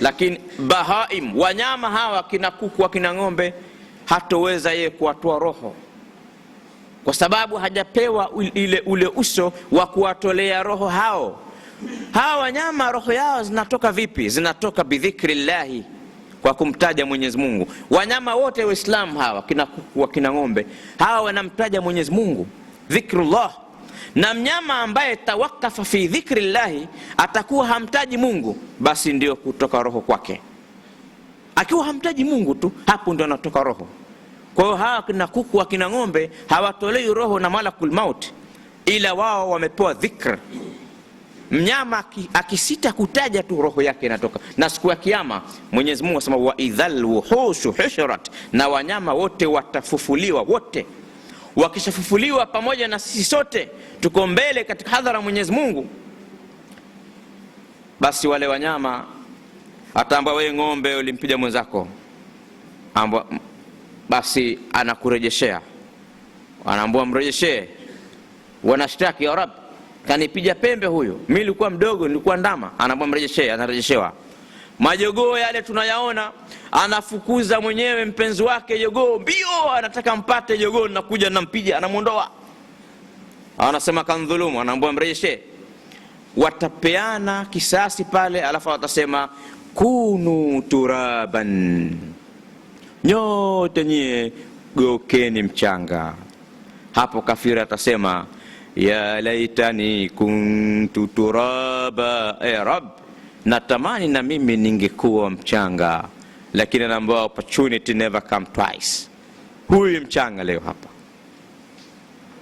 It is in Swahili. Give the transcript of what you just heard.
Lakini bahaim, wanyama hawa kina kuku, kina ng'ombe, hatoweza yeye kuwatoa roho, kwa sababu hajapewa ule uso wa kuwatolea roho hao. Hawa wanyama roho yao zinatoka vipi? Zinatoka bidhikrillahi, kwa kumtaja Mwenyezi Mungu. Wanyama wote Waislamu hawa kina kuku, kina ng'ombe, hawa wanamtaja Mwenyezi Mungu, dhikrullah. Na mnyama ambaye tawakafa fi dhikrillahi atakuwa hamtaji Mungu, basi ndio kutoka roho kwake. Akiwa hamtaji Mungu tu, hapo ndio anatoka roho. Kwa hiyo hawa kina kuku, kina ng'ombe hawatolei roho na malakul maut, ila wao wamepewa dhikr. Mnyama akisita kutaja tu, roho yake inatoka. Na siku ya kiyama Mwenyezi Mungu asema wa idhal wuhushu hushurat, na wanyama wote watafufuliwa wote. Wakishafufuliwa pamoja na sisi sote tuko mbele katika hadhara Mwenyezi Mungu, basi wale wanyama ataamba, wewe ng'ombe ulimpiga mwenzako, basi anakurejeshea, anaambia mrejeshee. Wanashtaki, ya Rab, kanipiga pembe huyo, mimi nilikuwa mdogo, nilikuwa ndama. Anaambia mrejeshee, anarejeshewa. Majogoo yale tunayaona, anafukuza mwenyewe mpenzi wake jogoo mbio, anataka mpate jogoo, nakuja nampiga, anamuondoa. Anasema kandhulumu, anaambia mrejeshe. Watapeana kisasi pale, alafu watasema kunu turaban, nyote nyie gokeni mchanga. Hapo kafiri atasema ya laitani kuntu turaba, Rab, natamani na mimi ningekuwa mchanga. Lakini anaambiwa opportunity never come twice. Huyu mchanga leo hapa